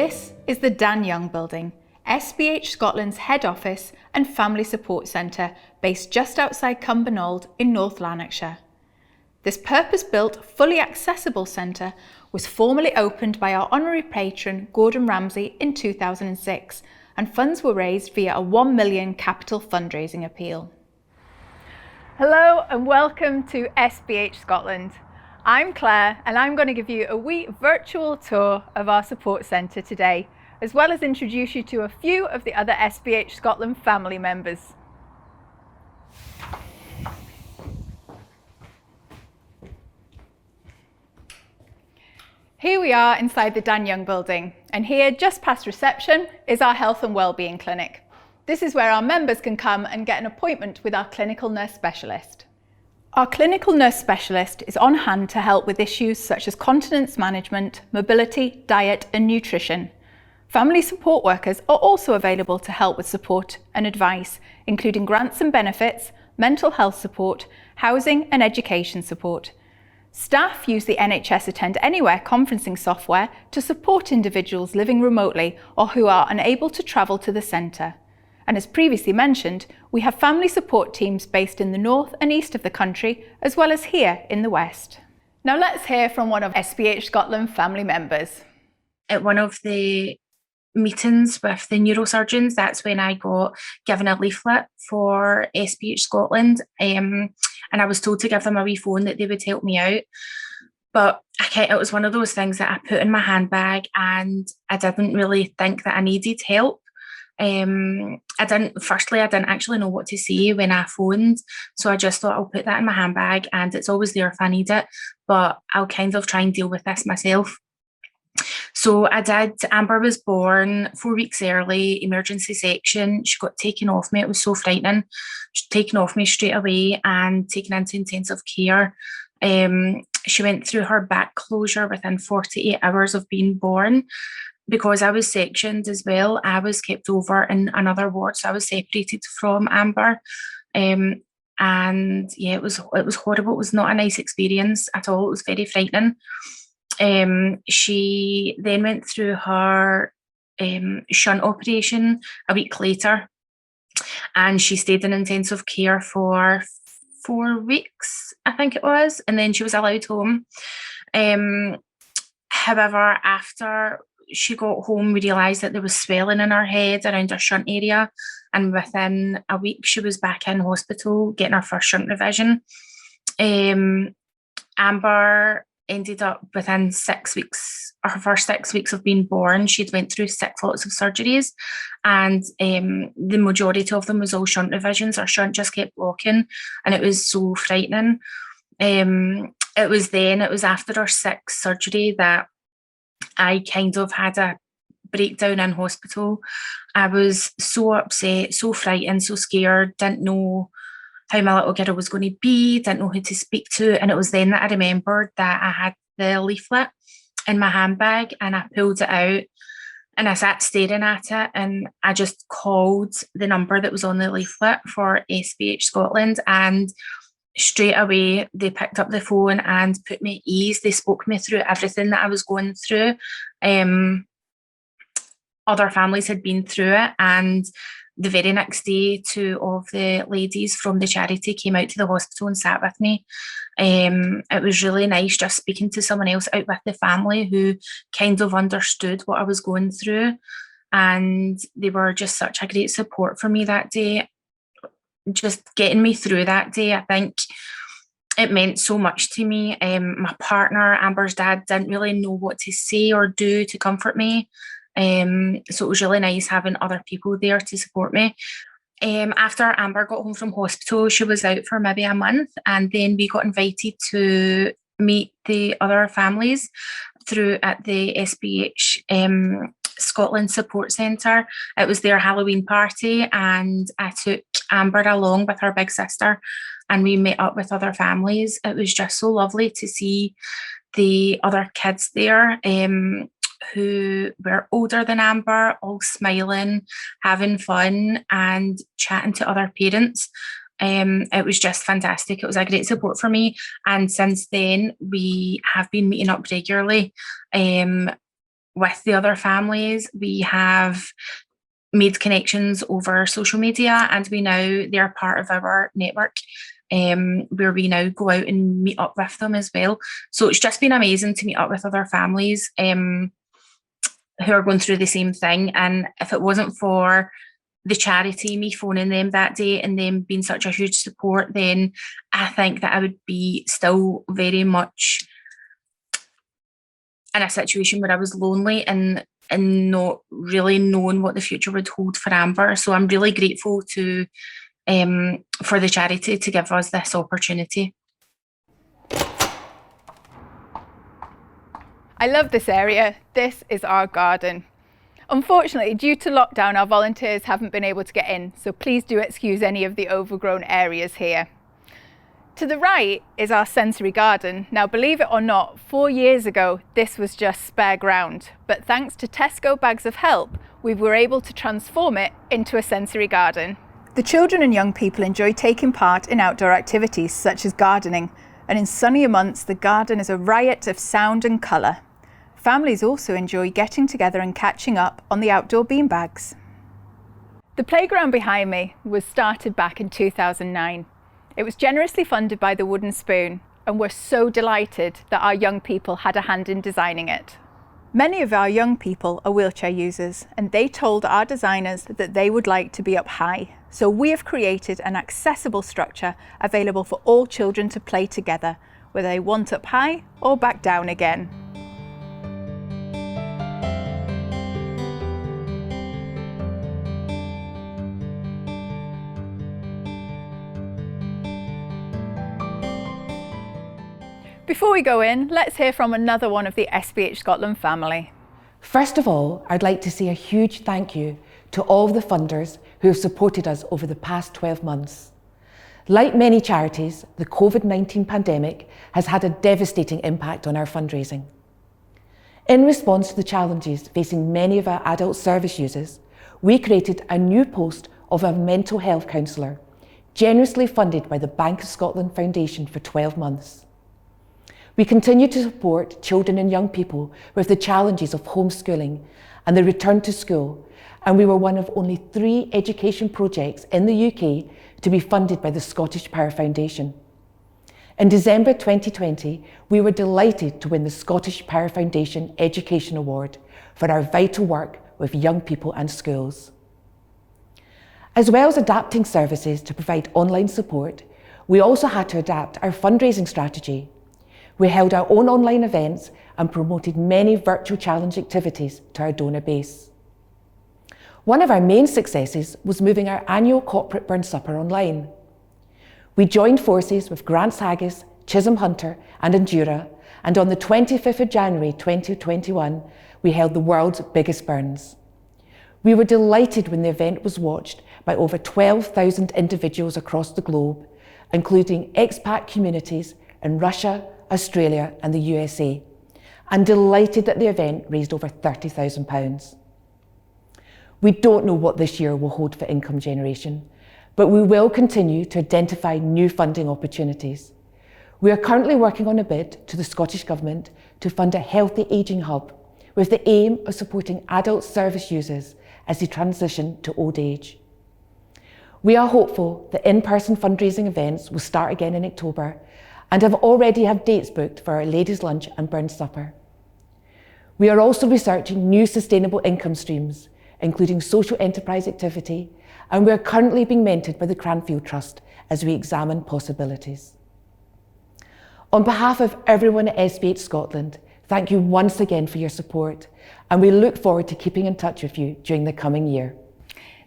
This is the Dan Young Building, SBH Scotland's head office and family support centre based just outside Cumbernauld in North Lanarkshire. This purpose-built, fully accessible centre was formally opened by our honorary patron Gordon Ramsay in 2006 and funds were raised via a £1 million capital fundraising appeal. Hello and welcome to SBH Scotland. I'm Claire and I'm going to give you a wee virtual tour of our support centre today, as well as introduce you to a few of the other SBH Scotland family members. Here we are inside the Dan Young Building, and here just past reception is our health and wellbeing clinic. This is where our members can come and get an appointment with our clinical nurse specialist. Our clinical nurse specialist is on hand to help with issues such as continence management, mobility, diet and nutrition. Family support workers are also available to help with support and advice, including grants and benefits, mental health support, housing and education support. Staff use the NHS Attend Anywhere conferencing software to support individuals living remotely or who are unable to travel to the centre. And as previously mentioned, we have family support teams based in the north and east of the country, as well as here in the west. Now let's hear from one of SBH Scotland family members. At one of the meetings with the neurosurgeons, that's when I got given a leaflet for SBH Scotland, and I was told to give them a wee phone that they would help me out. But it was one of those things that I put in my handbag and I didn't really think that I needed help. I didn't actually know what to say when I phoned, so I just thought I'll put that in my handbag and it's always there if I need it, but I'll kind of try and deal with this myself. So I did. Amber was born 4 weeks early, emergency section. She got taken off me. It was so frightening. She was taken off me straight away and taken into intensive care. She went through her back closure within 48 hours of being born. Because I was sectioned as well, I was kept over in another ward, so I was separated from Amber. And yeah, it was horrible. It was not a nice experience at all. It was very frightening. She then went through her shunt operation a week later, and she stayed in intensive care for 4 weeks, I think it was, and then she was allowed home. However, after she got home, we realised that there was swelling in her head around her shunt area, and within a week she was back in hospital getting her first shunt revision. Amber ended up within 6 weeks, her first 6 weeks of being born, she'd went through 6 lots of surgeries, and the majority of them was all shunt revisions. Her shunt just kept blocking and it was so frightening. It was after her 6th surgery that I kind of had a breakdown in hospital. I was so upset, so frightened, so scared, didn't know how my little girl was going to be, didn't know who to speak to. And it was then that I remembered that I had the leaflet in my handbag and I pulled it out and I sat staring at it and I just called the number that was on the leaflet for SBH Scotland, and straight away they picked up the phone and put me at ease. They spoke me through everything that I was going through. Other families had been through it, and the very next day 2 of the ladies from the charity came out to the hospital and sat with me. It was really nice just speaking to someone else out with the family who kind of understood what I was going through, and they were just such a great support for me that day. Just getting me through that day, I think it meant so much to me. My partner, Amber's dad, didn't really know what to say or do to comfort me. So it was really nice having other people there to support me. After Amber got home from hospital, she was out for maybe a month, and then we got invited to meet the other families at the SBH Scotland Support Centre. It was their Halloween party, and I took Amber along with her big sister, and we met up with other families. It was just so lovely to see the other kids there who were older than Amber, all smiling, having fun and chatting to other parents. It was just fantastic. It was a great support for me, and since then we have been meeting up regularly. with the other families. We have made connections over social media, and they're part of our network, where we now go out and meet up with them as well. So it's just been amazing to meet up with other families who are going through the same thing. And if it wasn't for the charity, me phoning them that day and them being such a huge support, then I think that I would be still very much in a situation where I was lonely and not really knowing what the future would hold for Amber. So I'm really grateful to for the charity to give us this opportunity. I love this area. This is our garden. Unfortunately, due to lockdown, our volunteers haven't been able to get in, so please do excuse any of the overgrown areas here. To the right is our sensory garden. Now, believe it or not, 4 years ago, this was just spare ground, but thanks to Tesco Bags of Help, we were able to transform it into a sensory garden. The children and young people enjoy taking part in outdoor activities such as gardening, and in sunnier months, the garden is a riot of sound and colour. Families also enjoy getting together and catching up on the outdoor beanbags. The playground behind me was started back in 2009. It was generously funded by the Wooden Spoon, and we're so delighted that our young people had a hand in designing it. Many of our young people are wheelchair users, and they told our designers that they would like to be up high. So we have created an accessible structure available for all children to play together, whether they want up high or back down again. Before we go in, let's hear from another one of the SBH Scotland family. First of all, I'd like to say a huge thank you to all of the funders who have supported us over the past 12 months. Like many charities, the COVID-19 pandemic has had a devastating impact on our fundraising. In response to the challenges facing many of our adult service users, we created a new post of a mental health counsellor, generously funded by the Bank of Scotland Foundation for 12 months. We continue to support children and young people with the challenges of homeschooling and the return to school, and we were one of only 3 education projects in the UK to be funded by the Scottish Power Foundation. In December 2020, we were delighted to win the Scottish Power Foundation Education Award for our vital work with young people and schools. As well as adapting services to provide online support, we also had to adapt our fundraising strategy. We held our own online events and promoted many virtual challenge activities to our donor base. One of our main successes was moving our annual corporate burn supper online. We joined forces with Grants Haggis, Chisholm Hunter and Endura, and on the 25th of January 2021, we held the world's biggest burns. We were delighted when the event was watched by over 12,000 individuals across the globe, including expat communities in Russia, Australia and the USA, and delighted that the event raised over £30,000. We don't know what this year will hold for income generation, but we will continue to identify new funding opportunities. We are currently working on a bid to the Scottish Government to fund a healthy ageing hub with the aim of supporting adult service users as they transition to old age. We are hopeful that in-person fundraising events will start again in October and have already had dates booked for our ladies' lunch and burn supper. We are also researching new sustainable income streams, including social enterprise activity, and we are currently being mentored by the Cranfield Trust as we examine possibilities. On behalf of everyone at SBH Scotland, thank you once again for your support, and we look forward to keeping in touch with you during the coming year.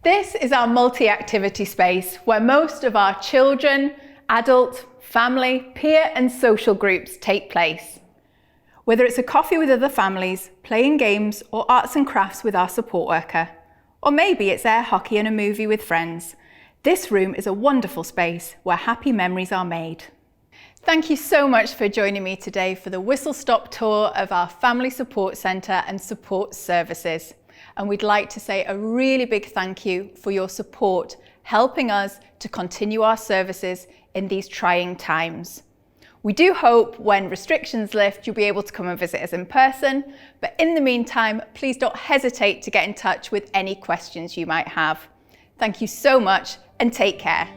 This is our multi-activity space where most of our children, adult, family, peer and social groups take place. Whether it's a coffee with other families, playing games or arts and crafts with our support worker, or maybe it's air hockey and a movie with friends, this room is a wonderful space where happy memories are made. Thank you so much for joining me today for the whistle-stop tour of our Family Support Centre and support services. And we'd like to say a really big thank you for your support, helping us to continue our services in these trying times. We do hope when restrictions lift, you'll be able to come and visit us in person. But in the meantime, please don't hesitate to get in touch with any questions you might have. Thank you so much and take care.